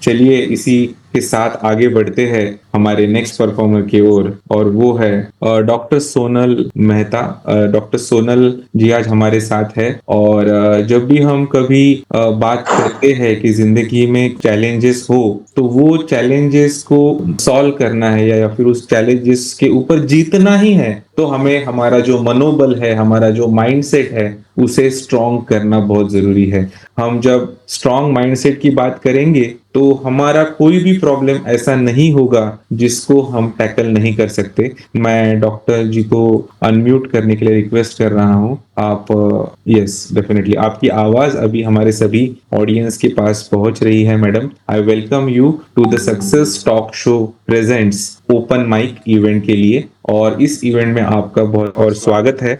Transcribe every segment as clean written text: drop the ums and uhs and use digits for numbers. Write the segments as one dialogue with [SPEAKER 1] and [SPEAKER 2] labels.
[SPEAKER 1] चलिए इसी के साथ आगे बढ़ते हैं हमारे नेक्स्ट परफॉर्मर की ओर, और वो है डॉक्टर सोनल मेहता। डॉक्टर सोनल जी आज हमारे साथ है, और जब भी हम कभी बात करते हैं कि जिंदगी में चैलेंजेस हो, तो वो चैलेंजेस को सॉल्व करना है या फिर उस चैलेंजेस के ऊपर जीतना ही है, तो हमें हमारा जो मनोबल है, हमारा जो माइंडसेट है, उसे स्ट्रॉन्ग करना बहुत जरूरी है। हम जब स्ट्रॉन्ग माइंडसेट की बात करेंगे तो हमारा कोई भी प्रॉब्लम ऐसा नहीं होगा जिसको हम टैकल नहीं कर सकते। मैं डॉक्टर जी को अनम्यूट करने के लिए रिक्वेस्ट कर रहा हूं। आप यस, डेफिनेटली आपकी आवाज अभी हमारे सभी ऑडियंस के पास पहुंच रही है। Madam, I welcome you to the success talk show presents open mic event के लिए, और इस इवेंट में आपका बहुत और स्वागत है।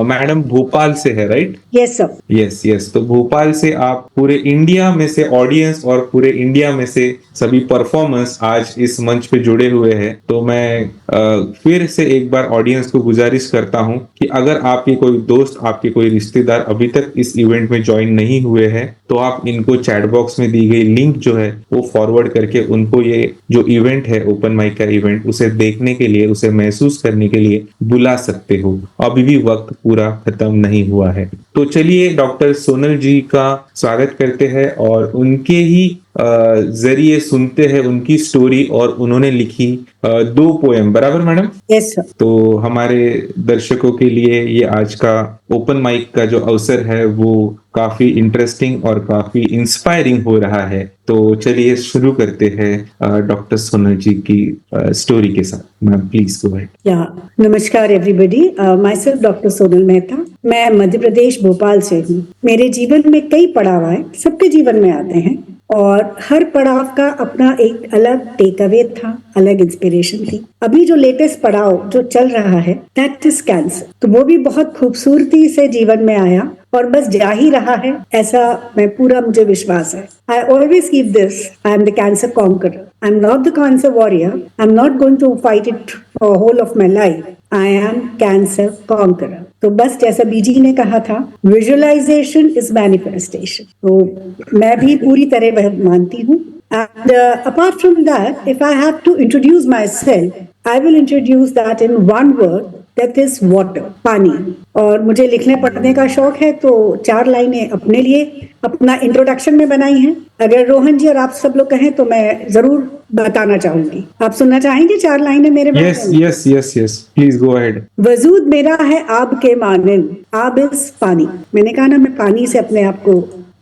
[SPEAKER 1] मैडम भोपाल से है, right?
[SPEAKER 2] Yes sir.
[SPEAKER 1] Yes yes, तो भोपाल से आप पूरे इंडिया में से ऑडियंस और पूरे इंडिया में से सभी परफॉर्मर्स आज इस मंच पे जुड़े हुए हैं। तो मैं फिर से एक बार ऑडियंस को गुजारिश करता हूं कि अगर आपके कोई दोस्त, आपके कोई रिश्तेदार अभी तक इस इवेंट में ज्वाइन नहीं हुए हैं, तो आप इनको चैट बॉक्स में दी गई लिंक जो है वो फॉरवर्ड करके उनको ये जो इवेंट है, ओपन माइक का इवेंट, उसे देखने के लिए, उसे महसूस करने के लिए बुला सकते हो। अभी भी वक्त पूरा खत्म नहीं हुआ है। तो चलिए डॉक्टर सोनल जी का स्वागत करते हैं और उनके ही जरिए सुनते हैं उनकी स्टोरी, और उन्होंने लिखी 2 पोएम, बराबर मैडम?
[SPEAKER 2] Yes sir.
[SPEAKER 1] तो हमारे दर्शकों के लिए ये आज का ओपन माइक का जो अवसर है वो काफी इंटरेस्टिंग और काफी इंस्पायरिंग हो रहा है। तो चलिए शुरू करते हैं डॉक्टर सोनल जी की स्टोरी के साथ। Ma'am please go ahead.
[SPEAKER 2] या नमस्कार everybody, my self doctor Sonal Mehta. मैं मध्य प्रदेश भोपाल से हूँ। मेरे जीवन में कई पड़ाव आए, सबके जीवन में आते हैं, और हर पड़ाव का अपना एक अलग टेक अवे था, अलग इंस्पिरेशन थी। अभी जो लेटेस्ट पड़ाव जो चल रहा है दैट इज कैंसर, तो वो भी बहुत खूबसूरती से जीवन में आया और बस जा ही रहा है, ऐसा मुझे विश्वास है। I always keep this, I am the cancer conqueror. I am not the cancer warrior. I am not going to fight it for whole of my life. I am cancer conqueror. तो बस जैसा बीजी ने कहा था, visualisation is manifestation, तो मैं भी पूरी तरह वह मानती हूँ। And apart from that, if I have to introduce myself, I will introduce that in one word, that is water, पानी। और मुझे लिखने पढ़ने का शौक है, तो 4 लाइनें अपने लिए अपना इंट्रोडक्शन में बनाई हैं। अगर रोहन जी और आप सब लोग कहें तो मैं जरूर बताना चाहूंगी। आप सुनना चाहेंगे 4 लाइनें मेरे बारे में?
[SPEAKER 1] Yes yes yes yes, please go ahead.
[SPEAKER 2] वजूद मेरा है आब के मानिंद, आब इज पानी। मैंने कहा ना, मैं पानी से अपने आप को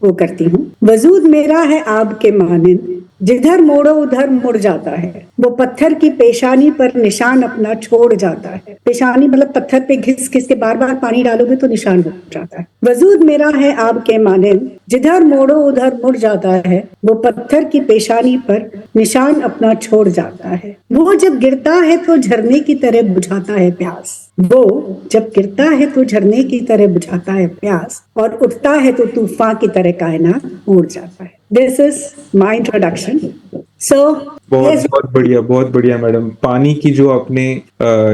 [SPEAKER 2] वो करती हूँ। वजूद मेरा है आब के मानिंद, जिधर मोड़ो उधर मुड़ जाता है। वो पत्थर की पेशानी पर निशान अपना छोड़ जाता है। पेशानी मतलब पत्थर पे घिस घिस के बार बार पानी डालोगे तो निशान हो जाता है। वजूद मेरा है आब के मानिंद, जिधर मोड़ो उधर मुड़ जाता है। वो पत्थर की पेशानी पर निशान अपना छोड़ जाता है। वो जब गिरता है तो झरने की तरह बुझाता है प्यास। वो जब गिरता है तो झरने की तरह बुझाता है प्यास, और उठता है तो तूफान की तरह कायनात उड़ जाता है। This is my introduction. So
[SPEAKER 1] बहुत बढ़िया मैडम। पानी की जो आपने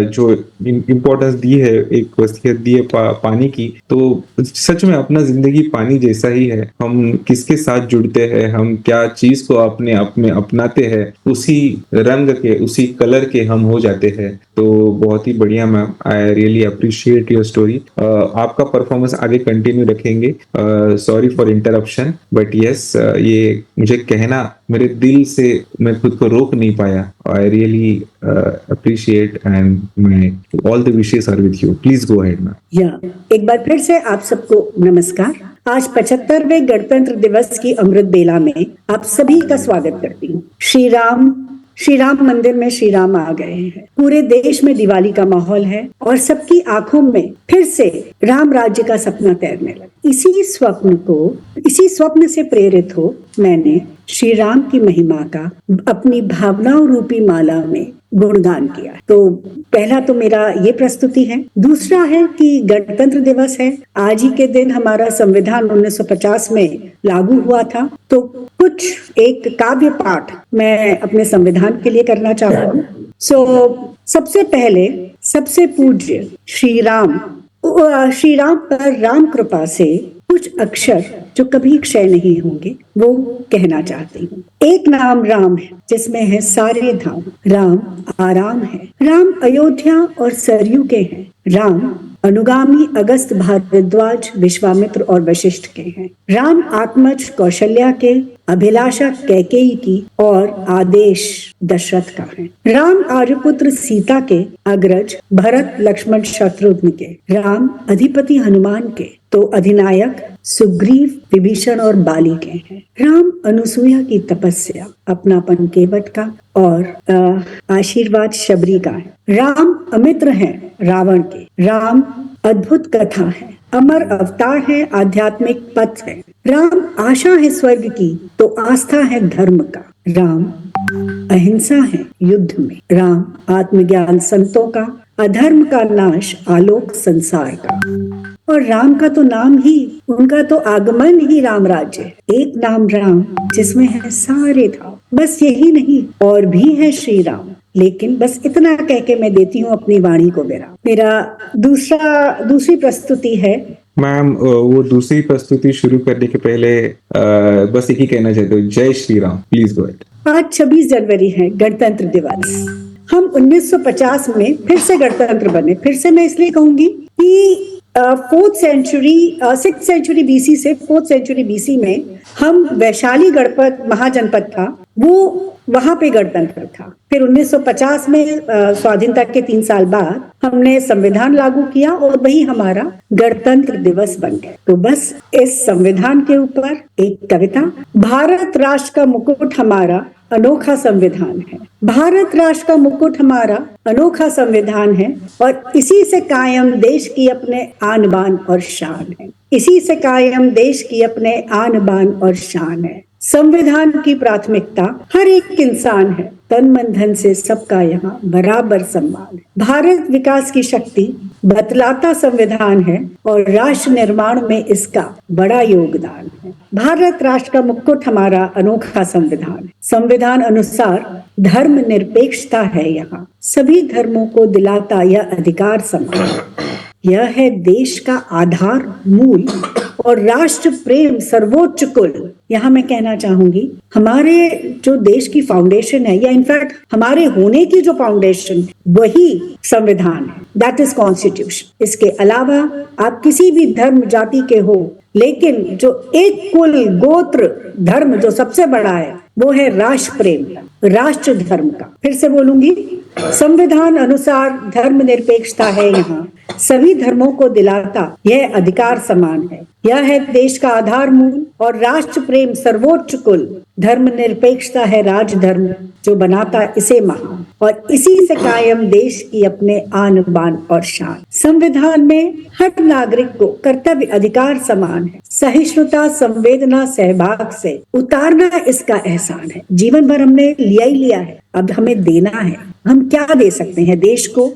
[SPEAKER 1] जो इम्पोर्टेंस दी है, एक वसीयत दी है पानी की, तो सच में अपना जिंदगी पानी जैसा ही है। हम किसके साथ जुड़ते हैं, हम क्या चीज को अपने आप में अपनाते हैं, उसी रंग के, उसी कलर के हम हो जाते हैं। तो बहुत ही बढ़िया ma'am, I really appreciate your story. आपका परफॉर्मेंस आगे कंटिन्यू रखेंगे। Sorry for interruption, but yes, ये मुझे कहना मेरे दिल से मैं खुद को रोक नहीं पाया। I really appreciate, and my all the wishes are with you. Please go ahead ma'am.
[SPEAKER 2] या एक बार फिर से आप सबको नमस्कार। आज 75वें गणतंत्र दिवस की अमृत बेला में आप सभी का स्वागत करती हूँ। श्री राम मंदिर में श्री राम आ गए हैं। पूरे देश में दिवाली का माहौल है और सबकी आंखों में फिर से राम राज्य का सपना तैरने लगा। इसी स्वप्न से प्रेरित हो मैंने श्री राम की महिमा का अपनी भावनाओं रूपी माला में गुणगान किया। तो पहला तो मेरा ये प्रस्तुति है। दूसरा है कि गणतंत्र दिवस है। आज ही के दिन हमारा संविधान 1950 में लागू हुआ था। तो कुछ एक काव्य पाठ मैं अपने संविधान के लिए करना चाहता हूँ। सबसे पहले सबसे पूज्य श्री राम पर राम कृपा से कुछ अक्षर जो कभी क्षय नहीं होंगे वो कहना चाहती हूँ। एक नाम राम है जिसमें है सारे धाम। राम आराम है। राम अयोध्या और सरयू के हैं। राम अनुगामी अगस्त भारद्वाज विश्वामित्र और वशिष्ठ के हैं। राम आत्मज कौशल्या के, अभिलाषा कैकेयी की और आदेश दशरथ का है। राम आर्यपुत्र सीता के, अग्रज भरत लक्ष्मण शत्रुघ्न के। राम अधिपति हनुमान के, तो अधिनायक सुग्रीव विभीषण और बाली के हैं। राम अनुसुईया की तपस्या, अपनापन केवट का और आशीर्वाद शबरी का है। राम अमित्र हैं रावण के। राम अद्भुत कथा है, अमर अवतार है, आध्यात्मिक पथ है। राम आशा है स्वर्ग की, तो आस्था है धर्म का। राम अहिंसा है युद्ध में। राम आत्मज्ञान संतों का, अधर्म का नाश, आलोक संसार का। और राम का तो नाम ही, उनका तो आगमन ही राम राज्य है। एक नाम राम जिसमें है सारे धाम। बस यही नहीं, और भी है श्री राम। लेकिन बस इतना कह के मैं देती हूँ अपनी वाणी को विराम। मेरा दूसरी प्रस्तुति है।
[SPEAKER 1] मैम, वो दूसरी प्रस्तुति शुरू करने के पहले बस एक ही कहना चाहते हो, जय Shri Ram. Please go ahead.
[SPEAKER 2] आज 26 जनवरी है, गणतंत्र दिवस। हम 1950 में फिर से गणतंत्र बने। फिर से मैं इसलिए कहूंगी कि 4th century 6th century BC से 4th सेंचुरी बीसी में हम वैशाली गणपत महाजनपद था, वो वहां पे गणतंत्र था। फिर 1950 में स्वाधीनता के 3 साल बाद हमने संविधान लागू किया और वही हमारा गणतंत्र दिवस बन गया। तो बस इस संविधान के ऊपर एक कविता। भारत राष्ट्र का मुकुट हमारा अनोखा संविधान है। भारत राष्ट्र का मुकुट हमारा अनोखा संविधान है, और इसी से कायम देश की अपने आन बान और शान है। इसी से कायम देश की अपने आन बान और शान है। संविधान की प्राथमिकता हर एक इंसान है, तन मन धन से सबका यहाँ बराबर सम्मान है। भारत विकास की शक्ति बतलाता संविधान है, और राष्ट्र निर्माण में इसका बड़ा योगदान है। भारत राष्ट्र का मुकुट हमारा अनोखा संविधान है। संविधान अनुसार धर्म निरपेक्षता है यहाँ, सभी धर्मों को दिलाता यह अधिकार समान। यह है देश का आधार मूल, और राष्ट्र प्रेम सर्वोच्च कुल। यहाँ मैं कहना चाहूंगी, हमारे जो देश की फाउंडेशन है, या इनफैक्ट हमारे होने की जो फाउंडेशन है, वही संविधान है। That is constitution. इसके अलावा आप किसी भी धर्म जाति के हो, लेकिन जो एक कुल गोत्र धर्म जो सबसे बड़ा है, वो है राष्ट्र प्रेम, राष्ट्र धर्म का। फिर से बोलूंगी, संविधान अनुसार धर्म निरपेक्षता है यहाँ, सभी धर्मों को दिलाता यह अधिकार समान है। यह है देश का आधार मूल, और राष्ट्र प्रेम सर्वोच्च कुल। धर्म निरपेक्षता है राजधर्म जो बनाता इसे महान, और इसी से कायम देश की अपने आन बान और शान। संविधान में हर नागरिक को कर्तव्य अधिकार समान है। सहिष्णुता संवेदना सहभाग से उतारना इसका एहसान है। जीवन भर हमने लिया ही लिया है, अब हमें देना है। हम क्या दे सकते हैं देश को?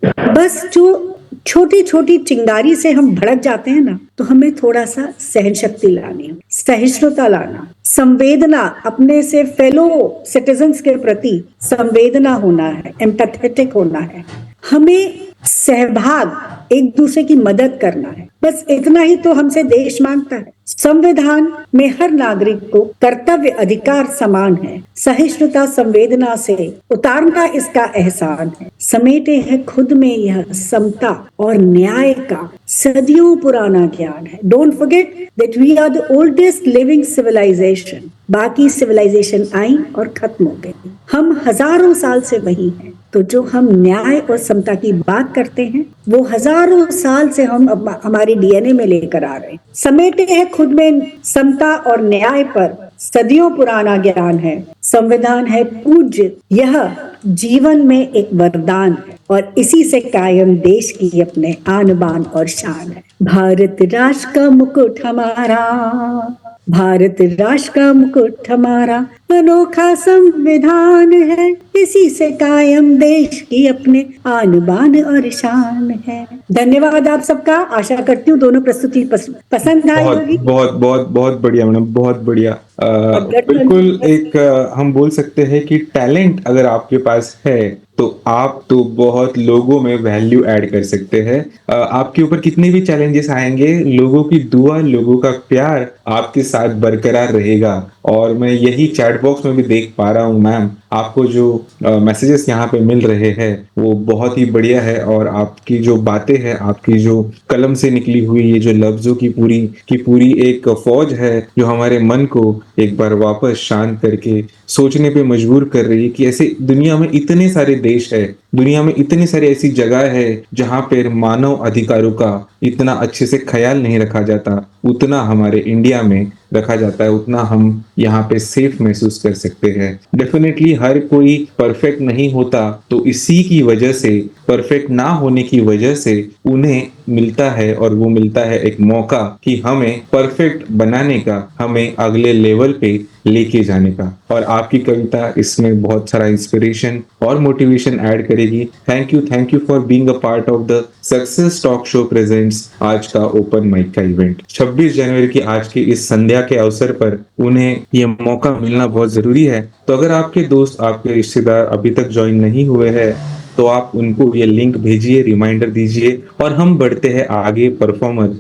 [SPEAKER 2] बस जो छोटी छोटी चिंगारी से हम भड़क जाते हैं ना, तो हमें थोड़ा सा सहन शक्ति लानी है, सहिष्णुता लाना, संवेदना, अपने से फेलो सिटीजन्स के प्रति संवेदना होना है, एम्पैथेटिक होना है। हमें सहभाग, एक दूसरे की मदद करना है। बस इतना ही तो हमसे देश मांगता है। संविधान में हर नागरिक को कर्तव्य अधिकार समान है। सहिष्णुता संवेदना से उतारना इसका एहसान है। समेटे है खुद में यह समता और न्याय का सदियों पुराना ज्ञान है। Don't forget that we are the oldest living civilisation. बाकी सिविलाइजेशन आई और खत्म हो गई, हम हजारों साल से वही हैं। तो जो हम न्याय और समता की बात करते हैं, वो हजारों साल से हम हमारे डीएनए में लेकर आ रहे हैं। समेटे हैं खुद में समता और न्याय पर सदियों पुराना ज्ञान है। संविधान है पूज्य, यह जीवन में एक वरदान है, और इसी से कायम देश की अपने आन बान और शान है। भारत राष्ट्र का मुकुट हमारा, भारत राष्ट्र का मुकुट हमारा अनोखा संविधान है, इसी से कायम देश की अपने आन बान और शान है। धन्यवाद आप सबका। आशा करती हूँ दोनों प्रस्तुति पसंद आई होगी।
[SPEAKER 1] बहुत बहुत बहुत बढ़िया मैडम, बहुत बढ़िया। बिल्कुल एक हम बोल सकते हैं कि टैलेंट अगर आपके पास है तो आप तो बहुत लोगों में वैल्यू ऐड कर सकते हैं। आपके ऊपर कितने भी चैलेंजेस आएँगे, लोगों की दुआ, लोगों का प्यार आपके साथ बरकरार रहेगा। और मैं यही चैट बॉक्स में भी देख पा रहा हूँ मैम, आपको जो मैसेजेस यहाँ पे मिल रहे हैं, वो बहुत ही बढ़िया है और आपकी जो बातें हैं, आपकी जो कलम से निकली हुई ये जो लफ्ज़ों की पूरी एक फ़ौज है, जो हमारे मन को एक बार वापस शांत करके सोचने पे मजबूर कर रही है कि ऐसे दुनिया में इतने सारे देश है, दुनिया में इतनी सारी ऐसी जगह है, जहाँ पे मानव अधिकारों का इतना अच्छे से ख़्याल नहीं रखा जाता, उतना हमारे इंडिया में रखा जाता है, उतना हम यहाँ पे सेफ महसूस कर सकते हैं। डेफ़िनेटली हर कोई परफेक्ट नहीं होता, तो इसी की वजह से, परफेक्ट ना होने की वजह से उन्हें मिलता है और वो मिलता है एक मौका कि हमें परफेक्ट बनाने का, हमें अगले लेवल पे लेके जाने का। और आपकी कविता इसमें बहुत सारा इंस्पिरेशन और मोटिवेशन ऐड करेगी। Thank you for being a part of the success talk show presents आज का ओपन माइक का इवेंट। 26 जनवरी की आज की इस संध्या के अवसर पर उन्हें ये मौका मिलना बहुत ज़रूरी है। तो अगर आपके दोस्त, आपके रिश्तेदार अभी तक जॉइन नहीं हुए हैं, तो आप उनको ये लिंक भेजिए, रिमाइंडर दीजिए और हम बढ़ते हैं आगे परफॉर्मर